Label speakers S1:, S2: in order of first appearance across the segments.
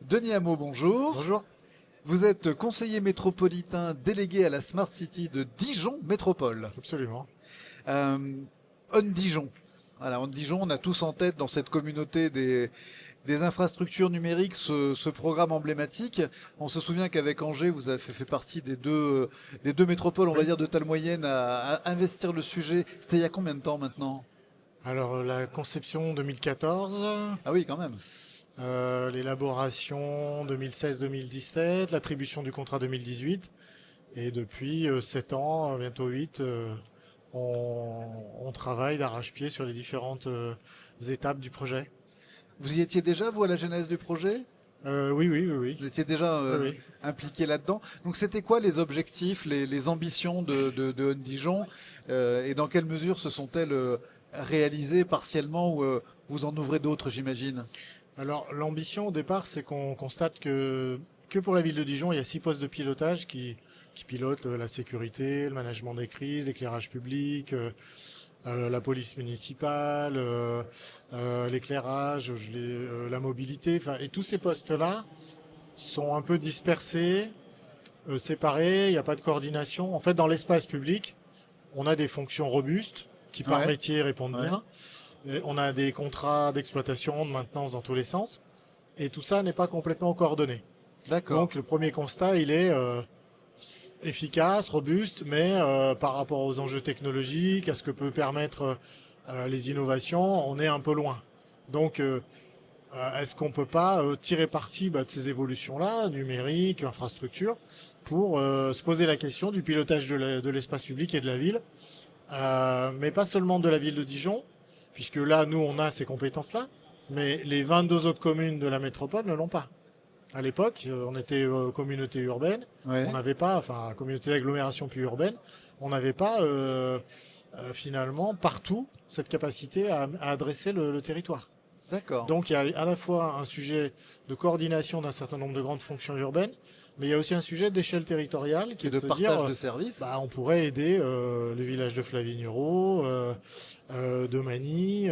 S1: Denis Hameau, bonjour.
S2: Bonjour.
S1: Vous êtes conseiller métropolitain délégué à la Smart City de Dijon Métropole.
S2: Absolument.
S1: Euh, On Dijon. Voilà, On Dijon, on a tous en tête dans cette communauté des infrastructures numériques ce programme emblématique. On se souvient qu'avec Angers, vous avez fait partie des deux métropoles, on va
S2: Oui.
S1: dire, de taille moyenne à investir le sujet. C'était il y a combien de temps maintenant?
S2: Alors, la conception 2014,
S1: Ah oui, quand même.
S2: l'élaboration 2016-2017, l'attribution du contrat 2018. Et depuis 7 ans, bientôt 8, on travaille d'arrache-pied sur les différentes étapes du projet.
S1: Vous y étiez déjà, vous, à la genèse du projet?
S2: Oui, oui, oui, oui.
S1: Vous étiez déjà
S2: Oui, oui.
S1: impliqué là-dedans. Donc c'était quoi les objectifs, les ambitions de Dijon et dans quelle mesure se sont-elles réalisées partiellement ou vous en ouvrez d'autres, j'imagine?
S2: Alors, l'ambition au départ, c'est qu'on constate que pour la ville de Dijon, il y a 6 postes de pilotage qui pilotent la sécurité, le management des crises, l'éclairage public, la police municipale, l'éclairage, la mobilité. Et tous ces postes-là sont un peu dispersés, séparés, il n'y a pas de coordination. En fait, dans l'espace public, on a des fonctions robustes qui par
S1: Ouais,
S2: métier répondent
S1: ouais.
S2: bien. Et on a des contrats d'exploitation, de maintenance dans tous les sens. Et tout ça n'est pas complètement coordonné.
S1: D'accord.
S2: Donc le premier constat, il est efficace, robuste, mais par rapport aux enjeux technologiques, à ce que peut permettre les innovations, on est un peu loin. Donc est-ce qu'on ne peut pas tirer parti de ces évolutions-là, numériques, infrastructures, pour se poser la question du pilotage de l'espace public et de la ville, mais pas seulement de la ville de Dijon, puisque là, nous, on a ces compétences-là, mais les 22 autres communes de la métropole ne l'ont pas. À l'époque, on était communauté urbaine, on
S1: Ouais.
S2: n'avait pas, enfin communauté d'agglomération puis urbaine, on n'avait pas finalement partout cette capacité à adresser le territoire.
S1: D'accord.
S2: Donc il y a à la fois un sujet de coordination d'un certain nombre de grandes fonctions urbaines, mais il y a aussi un sujet d'échelle territoriale qui
S1: Et
S2: est
S1: de
S2: de se dire,
S1: partage de services?
S2: on pourrait aider les villages de Flavignerot, de Magny,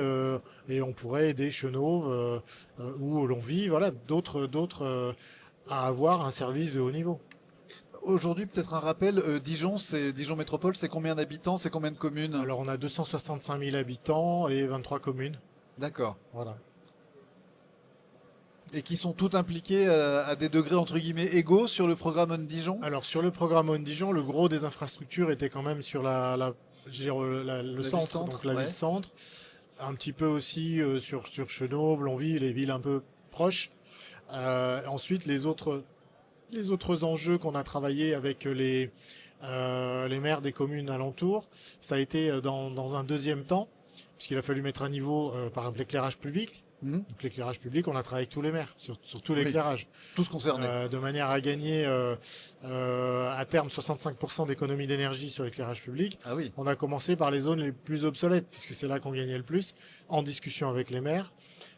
S2: et on pourrait aider Chenauve, où l'on vit, voilà, d'autres à avoir un service de haut niveau.
S1: Aujourd'hui, peut-être un rappel, Dijon, Dijon Métropole, c'est combien d'habitants, c'est combien de communes?
S2: Alors on a 265 000 habitants et 23 communes.
S1: D'accord.
S2: Voilà.
S1: Et qui sont toutes impliquées à des degrés entre guillemets égaux sur le programme On Dijon?
S2: Alors sur le programme On Dijon, le gros des infrastructures était quand même sur je veux dire, le
S1: La
S2: centre,
S1: ville-centre,
S2: donc la
S1: ouais.
S2: ville-centre. Un petit peu aussi sur Chenauve, Longwy, les villes un peu proches. Ensuite, les autres enjeux qu'on a travaillé avec les maires des communes alentours, ça a été dans un deuxième temps, puisqu'il a fallu mettre à niveau, par exemple, l'éclairage public.
S1: Mhm.
S2: Donc l'éclairage public, on a travaillé avec tous les maires, sur tout
S1: Oui,
S2: l'éclairage,
S1: tous concernés.
S2: de manière à gagner à terme 65% d'économie d'énergie sur l'éclairage public.
S1: Ah oui,
S2: On a commencé par les zones les plus obsolètes, puisque c'est là qu'on gagnait le plus, en discussion avec les maires.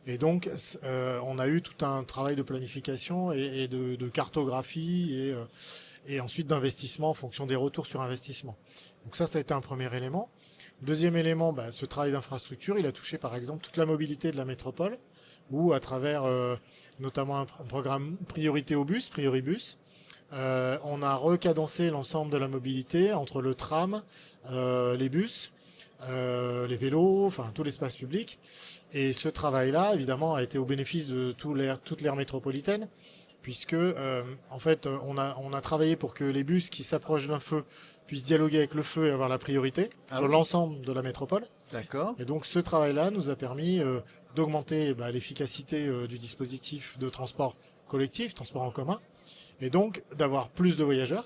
S2: Et donc, on a eu tout un travail de planification et de cartographie et ensuite d'investissement en fonction des retours sur investissement. Donc ça a été un premier élément. Deuxième élément, ce travail d'infrastructure, il a touché par exemple toute la mobilité de la métropole, où à travers notamment un programme priorité au bus, Prioribus, on a recadencé l'ensemble de la mobilité entre le tram, les bus, les vélos, enfin tout l'espace public. Et ce travail-là, évidemment, a été au bénéfice de toute l'aire métropolitaine, puisque en fait, on a travaillé pour que les bus qui s'approchent d'un feu puissent dialoguer avec le feu et avoir la priorité
S1: ah
S2: sur
S1: oui,
S2: l'ensemble de la métropole.
S1: d'accord.
S2: Et donc ce travail-là nous a permis d'augmenter l'efficacité du dispositif de transport collectif, transport en commun, et donc d'avoir plus de voyageurs,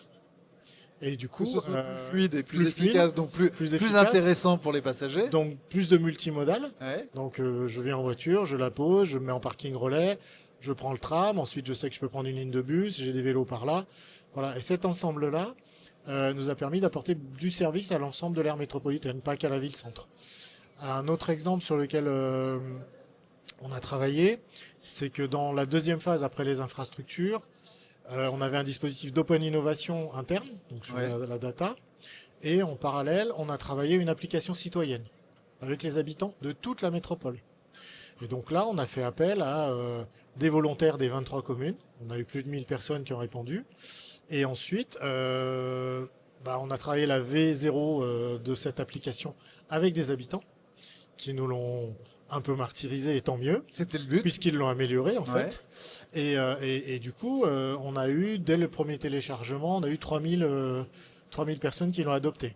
S2: et du
S1: Que ce
S2: coup
S1: soit plus fluide et plus
S2: fluide,
S1: efficace, donc plus,
S2: plus
S1: plus
S2: efficace,
S1: intéressant pour les passagers.
S2: donc plus de multimodal.
S1: Ouais.
S2: Donc je viens en voiture, je la pose, je me mets en parking relais, je prends le tram, ensuite je sais que je peux prendre une ligne de bus, j'ai des vélos par là. Voilà. Et cet ensemble-là nous a permis d'apporter du service à l'ensemble de l'aire métropolitaine, pas qu'à la ville-centre. Un autre exemple sur lequel on a travaillé, c'est que dans la deuxième phase après les infrastructures, on avait un dispositif d'open innovation interne, donc sur
S1: Ouais.
S2: la data, et en parallèle, on a travaillé une application citoyenne avec les habitants de toute la métropole. Et donc là, on a fait appel à des volontaires des 23 communes. On a eu plus de 1000 personnes qui ont répondu. Et ensuite, on a travaillé la V0 de cette application avec des habitants qui nous l'ont un peu martyrisé, et tant mieux,
S1: C'était le but.
S2: puisqu'ils l'ont amélioré en
S1: Ouais.
S2: fait. Et du coup, on a eu, dès le premier téléchargement, on a eu 3000 personnes qui l'ont adopté.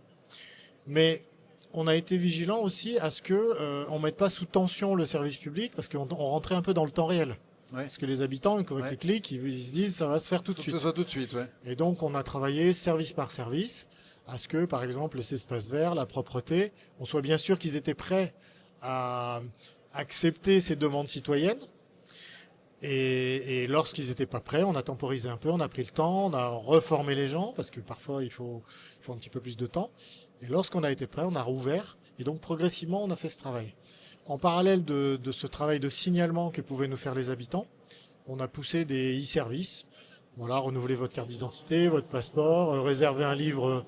S2: Mais on a été vigilant aussi à ce que on mette pas sous tension le service public, parce qu'on rentrait un peu dans le temps réel.
S1: Ouais.
S2: Parce que les habitants, avec
S1: Ouais.
S2: les clics, ils se disent ça va se faire tout de
S1: Faut que
S2: suite.
S1: ce soit tout de suite, ouais.
S2: Et donc, on a travaillé service par service à ce que, par exemple, les espaces verts, la propreté, on soit bien sûr qu'ils étaient prêts à accepter ces demandes citoyennes. Et lorsqu'ils n'étaient pas prêts, on a temporisé un peu, on a pris le temps, on a reformé les gens, parce que parfois il faut un petit peu plus de temps. Et lorsqu'on a été prêt, on a rouvert. Et donc progressivement, on a fait ce travail. En parallèle de ce travail de signalement que pouvaient nous faire les habitants, on a poussé des e-services. Voilà, renouveler votre carte d'identité, votre passeport, réserver un livre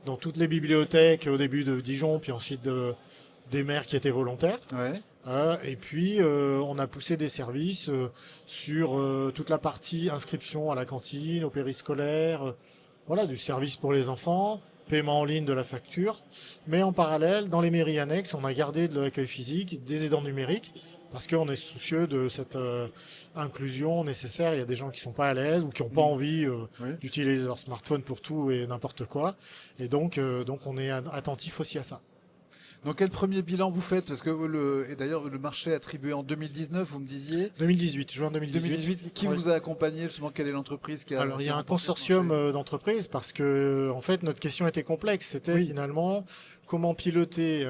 S2: dans toutes les bibliothèques au début de Dijon, puis ensuite des maires qui étaient volontaires.
S1: Ouais.
S2: Et puis, on a poussé des services sur toute la partie inscription à la cantine, au périscolaire, voilà, du service pour les enfants, paiement en ligne de la facture. Mais en parallèle, dans les mairies annexes, on a gardé de l'accueil physique, des aidants numériques, parce qu'on est soucieux de cette inclusion nécessaire. Il y a des gens qui sont pas à l'aise ou qui n'ont pas envie
S1: Oui.
S2: d'utiliser leur smartphone pour tout et n'importe quoi. Et donc on est attentif aussi à ça.
S1: Donc quel premier bilan vous faites? Parce que et d'ailleurs le marché est attribué en 2019, vous me disiez.
S2: 2018, juin 2018.
S1: 2018. Qui
S2: Ouais.
S1: vous a accompagné justement? Quelle est l'entreprise qui a
S2: Alors il y a un
S1: remporté ce
S2: consortium
S1: marché
S2: d'entreprises parce que en fait notre question était complexe. C'était finalement comment piloter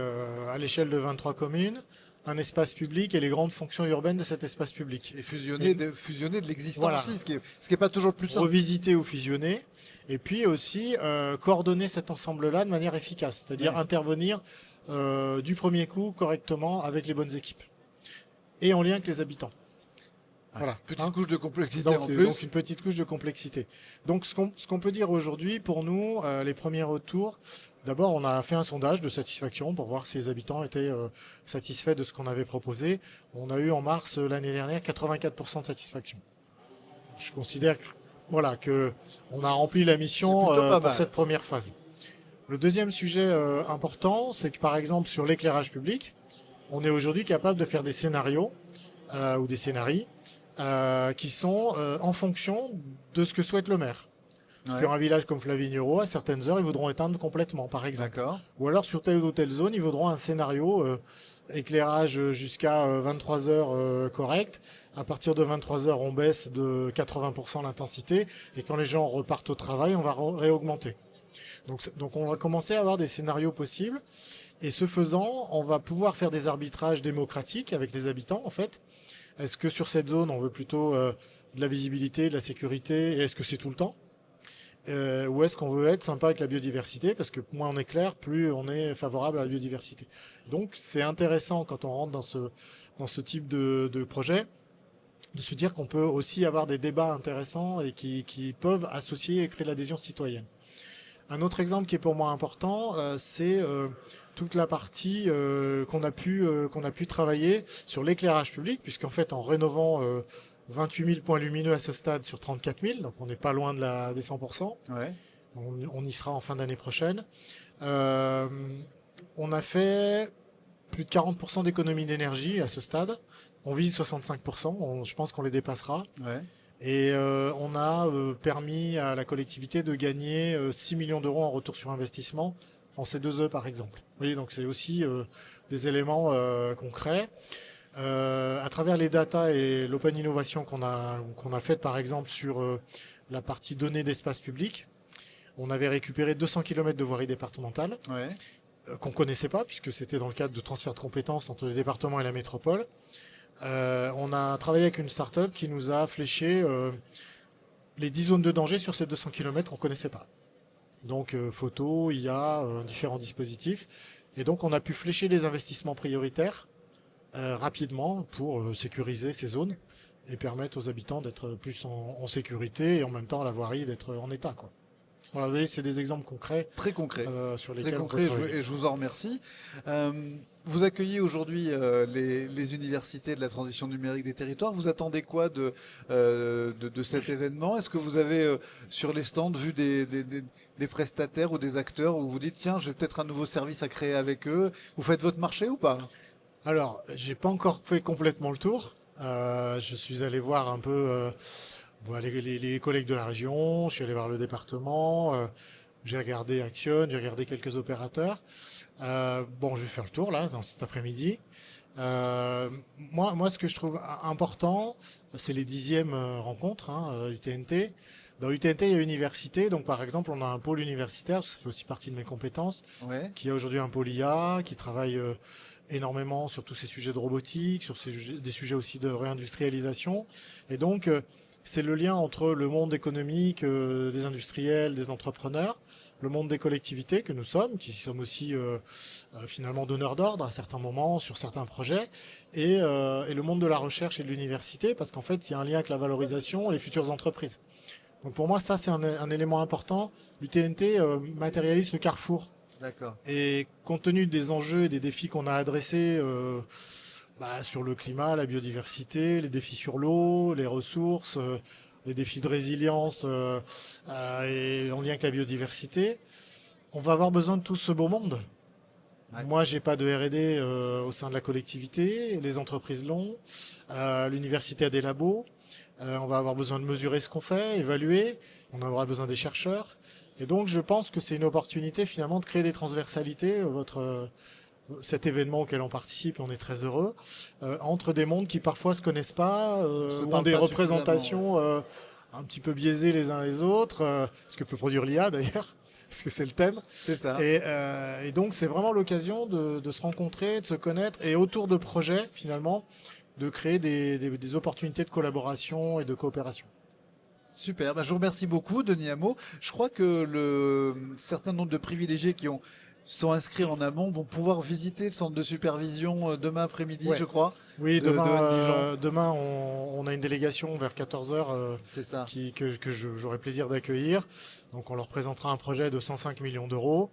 S2: à l'échelle de 23 communes un espace public et les grandes fonctions urbaines de cet espace public.
S1: Et fusionner de l'existant
S2: Voilà.
S1: aussi, ce qui est pas toujours le plus simple.
S2: Revisiter ou fusionner, et puis aussi coordonner cet ensemble-là de manière efficace, c'est-à-dire
S1: Ouais.
S2: intervenir du premier coup correctement avec les bonnes équipes et en lien avec les habitants. Voilà.
S1: Petite couche de complexité
S2: Donc,
S1: en
S2: donc
S1: plus.
S2: une petite couche de complexité. Donc ce qu'on peut dire aujourd'hui pour nous, les premiers retours, d'abord on a fait un sondage de satisfaction pour voir si les habitants étaient satisfaits de ce qu'on avait proposé. On a eu en mars l'année dernière 84% de satisfaction. Je considère que on a rempli la mission
S1: C'est plutôt pas
S2: pour
S1: mal.
S2: cette première phase. Le deuxième sujet important, c'est que par exemple sur l'éclairage public, on est aujourd'hui capable de faire des scénarios ou des scénarii qui sont en fonction de ce que souhaite le maire.
S1: Ouais.
S2: Sur un village comme Flavignereau, à certaines heures, ils voudront éteindre complètement, par exemple.
S1: D'accord.
S2: Ou alors sur telle ou telle zone, ils voudront un scénario éclairage jusqu'à 23 heures correct. À partir de 23 heures, on baisse de 80% l'intensité. Et quand les gens repartent au travail, on va réaugmenter. Donc on va commencer à avoir des scénarios possibles. Et ce faisant, on va pouvoir faire des arbitrages démocratiques avec les habitants, en fait. Est-ce que sur cette zone, on veut plutôt de la visibilité, de la sécurité, et est-ce que c'est tout le temps ou est-ce qu'on veut être sympa avec la biodiversité? Parce que moins on est clair, plus on est favorable à la biodiversité. Donc c'est intéressant quand on rentre dans ce type de projet, de se dire qu'on peut aussi avoir des débats intéressants et qui peuvent associer et créer l'adhésion citoyenne. Un autre exemple qui est pour moi important, c'est toute la partie qu'on a pu travailler sur l'éclairage public, puisqu'en fait en rénovant 28 000 points lumineux à ce stade sur 34 000, donc on n'est pas loin des 100%.
S1: Ouais.
S2: On y sera en fin d'année prochaine. On a fait plus de 40% d'économie d'énergie à ce stade. On vise 65%, je pense qu'on les dépassera.
S1: Ouais.
S2: Et on a permis à la collectivité de gagner 6 millions d'euros en retour sur investissement en C2E par exemple. Vous voyez, donc c'est aussi des éléments concrets. À travers les data et l'open innovation qu'on a faite par exemple sur la partie données d'espace public, on avait récupéré 200 km de voirie départementale
S1: Ouais.
S2: qu'on ne connaissait pas puisque c'était dans le cadre de transfert de compétences entre les départements et la métropole. On a travaillé avec une start-up qui nous a fléché les 10 zones de danger sur ces 200 km qu'on ne connaissait pas. Donc photo, IA, différents dispositifs. Et donc on a pu flécher les investissements prioritaires rapidement pour sécuriser ces zones et permettre aux habitants d'être plus en sécurité et en même temps à la voirie d'être en état, quoi. Voilà, vous voyez, c'est des exemples concrets
S1: Très concret.
S2: sur
S1: Très
S2: lesquels on
S1: concret,
S2: peut travailler.
S1: et je vous en remercie. Vous accueillez aujourd'hui les universités de la transition numérique des territoires. Vous attendez quoi de cet événement? Est-ce que vous avez sur les stands vu des prestataires ou des acteurs où vous dites tiens, j'ai peut-être un nouveau service à créer avec eux? Vous faites votre marché ou pas?
S2: Alors, j'ai pas encore fait complètement le tour. Je suis allé voir un peu les collègues de la région, je suis allé voir le département, j'ai regardé Action, j'ai regardé quelques opérateurs. Bon, je vais faire le tour là, dans cet après-midi. Moi, ce que je trouve important, c'est les 10e rencontres UTNT. Dans UTNT, il y a université, donc par exemple, on a un pôle universitaire, ça fait aussi partie de mes compétences,
S1: Ouais.
S2: qui a aujourd'hui un pôle IA, qui travaille énormément sur tous ces sujets de robotique, sur des sujets aussi de réindustrialisation. Et donc, c'est le lien entre le monde économique, des industriels, des entrepreneurs, le monde des collectivités que nous sommes, qui sommes aussi finalement donneurs d'ordre à certains moments sur certains projets, et le monde de la recherche et de l'université, parce qu'en fait, il y a un lien avec la valorisation et les futures entreprises. Donc pour moi, ça, c'est un élément important. L'UTNT matérialise le carrefour.
S1: D'accord.
S2: Et compte tenu des enjeux et des défis qu'on a adressés sur le climat, la biodiversité, les défis sur l'eau, les ressources, les défis de résilience et en lien avec la biodiversité, on va avoir besoin de tout ce beau monde.
S1: Ouais.
S2: Moi, j'ai pas de R&D au sein de la collectivité, les entreprises l'ont, l'université a des labos, on va avoir besoin de mesurer ce qu'on fait, évaluer, on aura besoin des chercheurs. Et donc, je pense que c'est une opportunité finalement de créer des transversalités. Cet événement auquel on participe, et on est très heureux, entre des mondes qui parfois se connaissent pas,
S1: Se
S2: ou ont
S1: parlent
S2: des
S1: pas
S2: représentations un petit peu biaisées les uns les autres, ce que peut produire l'IA d'ailleurs, parce que c'est le thème.
S1: C'est ça.
S2: Et donc, c'est vraiment l'occasion de se rencontrer, de se connaître, et autour de projets, finalement, de créer des opportunités de collaboration et de coopération.
S1: Super, je vous remercie beaucoup, Denis Hameau. Je crois que le certain nombre de privilégiés qui sont inscrits en amont vont pouvoir visiter le centre de supervision demain après-midi,
S2: Ouais.
S1: je crois.
S2: Oui,
S1: de Dijon.
S2: demain on a une délégation vers 14 heures
S1: C'est ça.
S2: que j'aurai plaisir d'accueillir. Donc on leur présentera un projet de 105 millions d'euros.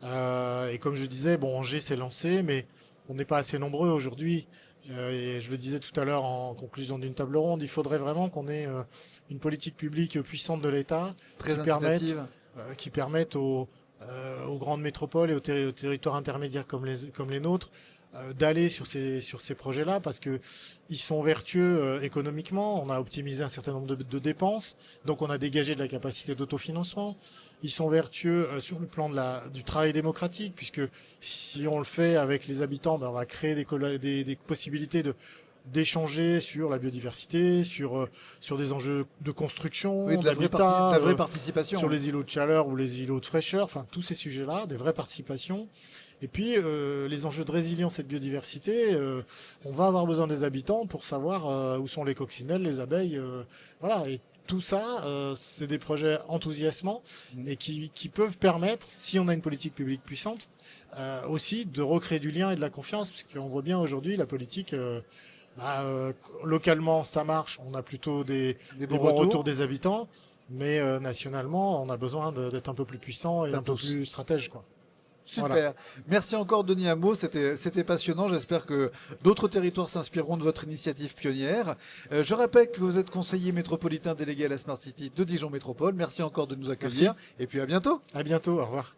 S2: Et comme je disais, bon, Angers s'est lancé, mais on n'est pas assez nombreux aujourd'hui. Et je le disais tout à l'heure en conclusion d'une table ronde, il faudrait vraiment qu'on ait une politique publique puissante de l'État
S1: Très
S2: qui
S1: incitative.
S2: permette aux grandes métropoles et aux territoires intermédiaires comme les nôtres d'aller sur ces projets-là parce que ils sont vertueux économiquement. On a optimisé un certain nombre de dépenses, donc on a dégagé de la capacité d'autofinancement. Ils sont vertueux sur le plan du travail démocratique, puisque si on le fait avec les habitants, on va créer des possibilités d'échanger sur la biodiversité, sur des enjeux de construction,
S1: Oui, de la
S2: d'habitat,
S1: vraie participation.
S2: sur les îlots de chaleur ou les îlots de fraîcheur, enfin tous ces sujets-là, des vraies participations. Et puis les enjeux de résilience et de biodiversité, on va avoir besoin des habitants pour savoir où sont les coccinelles, les abeilles, voilà. Et tout ça, c'est des projets enthousiasmants et qui peuvent permettre, si on a une politique publique puissante, aussi de recréer du lien et de la confiance, puisqu'on voit bien aujourd'hui la politique. Localement, ça marche. On a plutôt des bons retours des habitants, mais nationalement, on a besoin d'être un peu plus puissant et un peu plus stratège, quoi.
S1: Super.
S2: Voilà.
S1: Merci encore, Denis Hameau. C'était passionnant. J'espère que d'autres territoires s'inspireront de votre initiative pionnière. Je rappelle que vous êtes conseiller métropolitain délégué à la Smart City de Dijon Métropole. Merci encore de nous accueillir.
S2: Merci.
S1: Et puis à bientôt.
S2: À bientôt. Au revoir.